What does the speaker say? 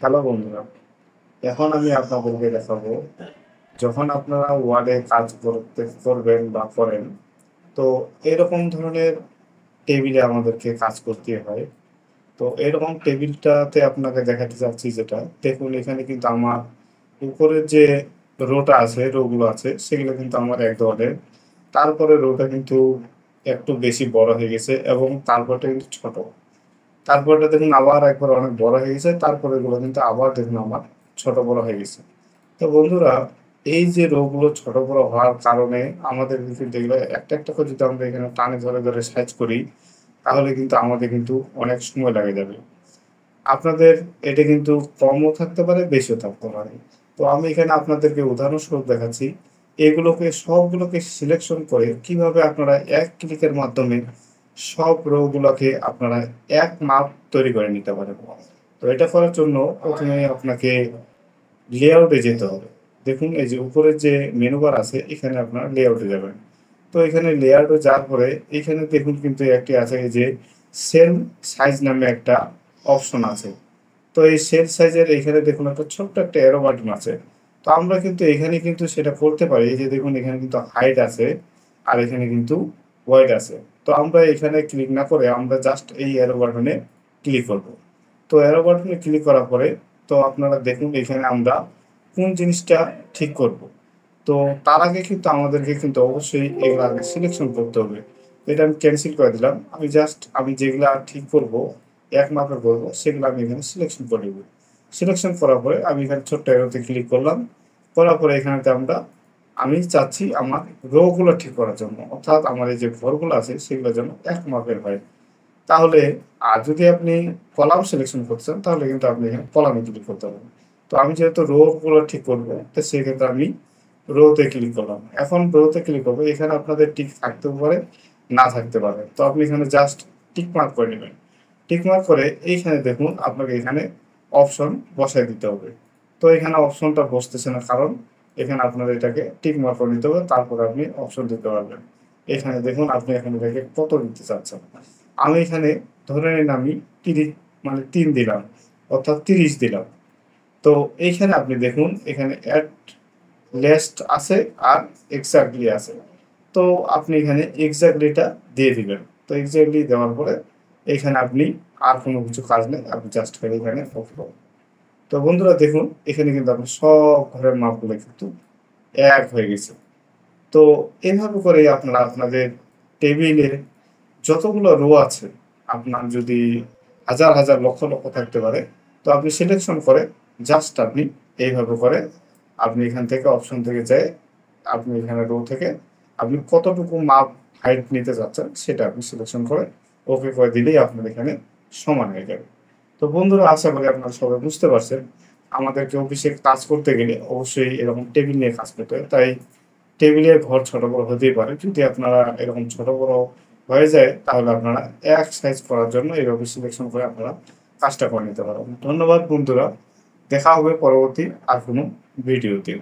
Hello বন্ধুরা, এখন আমি আপনাদেরকে দেখাবো যখন আপনারা ওয়ার্ডে কাজ করবেন বা করেন, তো এরকম ধরনের টেবিলে আমাদেরকে কাজ করতে হয়। তো এরকম টেবিলটাতে আপনাকে দেখাতে চাচ্ছি, যেটা দেখুন এখানে কিন্তু আমার উপরের যে রোটা আছে, রোগুলো আছে, সেগুলো কিন্তু আমার এক ধরনের। তারপরে রোটা কিন্তু একটু বেশি বড় হয়ে গেছে এবং তারপরটা কিন্তু ছোট। তারপরটা দেখুন আবার একবার অনেক বড় হয়ে গেছে, তারপরে এগুলো কিন্তু আবার দেখুন আমার ছোট বড় হয়ে গেছে। তো বন্ধুরা, এই যে রোগগুলো ছোট বড় হওয়ার কারণে আমাদের কিন্তু এগুলো একটা একটা করে যদি আমরা এখানে টানে ধরে ধরে সাইজ করি, তাহলে কিন্তু আমাদের কিন্তু অনেক সময় লাগে যাবে। আপনাদের এটা কিন্তু কমও থাকতে পারে, বেশিও থাকতে পারে। তো আমি এখানে আপনাদেরকে উদাহরণস্বরূপ দেখাচ্ছি, এগুলোকে সবগুলোকে সিলেকশন করে কিভাবে আপনারা এক ক্লিকের মাধ্যমে সব রোগুলোকে আপনারা এক মাপ তৈরি করে নিতে পারেন। তো এটা করার জন্য প্রথমে আপনাকে লেআউটে যেতে হবে। দেখুন এই যে উপরে যে মেনু বার আছে, এখানে আপনারা লেআউটে যাবেন। তো এখানে লেআউটে যাওয়ার পরে এখানে দেখুন কিন্তু একটি আছে, এই যে সেল সাইজ নামে একটা অপশন আছে। তো এই সেল সাইজের এখানে দেখুন একটা ছোট্ট একটা এরো বাটন আছে। তো আমরা কিন্তু এখানে কিন্তু সেটা করতে পারি। এই যে দেখুন এখানে কিন্তু হাইট আছে, আর এখানে কিন্তু ওয়েট আছে। তো আমরা এখানে ক্লিক না করে আমরা জাস্ট এই এরো বাটনে ক্লিক করব। তো এরো বাটনে ক্লিক করার পরে তো আপনারা দেখুন এখানে আমরা কোন জিনিসটা ঠিক করব। তো তার আগে কিন্তু আমাদেরকে কিন্তু অবশ্যই এগুলো আগে সিলেকশন করতে হবে। এটা আমি ক্যান্সেল করে দিলাম। আমি যেগুলা ঠিক করব, এক মাপের করব, সেগুলো আমি এখানে সিলেকশন করে নেব। সিলেকশন করার পরে আমি এখানে ছোট্ট অ্যারোতে ক্লিক করলাম। করার পরে এখানেতে আমি চাচ্ছি আমার রো গুলো ঠিক করার জন্য। অর্থাৎ আমার এই যে ঘরগুলো আছে সেগুলো যেন এক মাপের হয়। তাহলে যদি আপনি কলাম সিলেকশন করতে চান, তাহলে কিন্তু আপনি এখানে কলামে ক্লিক করতে পারবেন। তো আমি যেহেতু রো গুলো ঠিক করবো, তো সেক্ষেত্রে আমি রোতে ক্লিক করলাম। এখন রোতে ক্লিক করবো, এখানে আপনাদের টিক থাকতেও পারে, না থাকতে পারে। তো আপনি এখানে জাস্ট টিক মার্ক করে নেবেন। টিক মার্ক করে এইখানে দেখুন আপনাকে এখানে অপশন বসায় দিতে হবে। তো এখানে অপশনটা বসতেছে না, কারণ এখানে আপনার এটাকে টিক মার্ক করে নিতে হবে, তারপরে আপনি অপশন দিতে পারবেন। এখানে দেখুন আপনি এখানে এটাকে কত দিতে চাচ্ছেন। আমি এখানে ধরে নিন আমি ৩০ মানে ৩ দিলাম, অর্থাৎ ৩০ দিলাম। তো এইখানে আপনি দেখুন এখানে অ্যাট লেস্ট আছে আর এক্সাক্টলি আছে। তো আপনি এখানে এক্সাক্টলিটা দিয়ে দিবেন। তো এক্সাক্টলি দেওয়ার পরে এখানে আপনি আর কোনো কিছু কাজ নেই, আপনি জাস্ট খালি এখানে ওকে করুন। তো বন্ধুরা দেখুন এখানে কিন্তু আপনার সব ঘরের মাপগুলো কিন্তু এক হয়ে গেছে। তো এভাবে করে আপনারা আপনাদের টেবিলে যতগুলো রো আছে, আপনার যদি হাজার হাজার লক্ষ লক্ষ থাকতে পারে, তো আপনি সিলেকশন করে জাস্ট আপনি এইভাবে করে আপনি এখান থেকে অপশন থেকে যেয়ে আপনি এখানে রো থেকে আপনি কতটুকু মাপ হাইট নিতে চাচ্ছেন সেটা আপনি সিলেকশন করে ওকে করে দিলেই আপনার এখানে সমান হয়ে যাবে। তো বন্ধুরা, আশা করি আপনারা সবাই বুঝতে পারছেন, আমাদেরকে অফিসে কাজ করতে গেলে অবশ্যই এরকম টেবিল নিয়ে কাজ করতে হয়। তাই টেবিলের ঘর ছোট বড় হতেই পারে। যদি আপনারা এরকম ছোট বড় হয়ে যায়, তাহলে আপনারা এক সাইজ করার জন্য এভাবে সিলেকশন করে আপনারা কাজটা করে নিতে পারবেন। ধন্যবাদ বন্ধুরা। দেখা হবে পরবর্তী আর কোনো ভিডিওতে।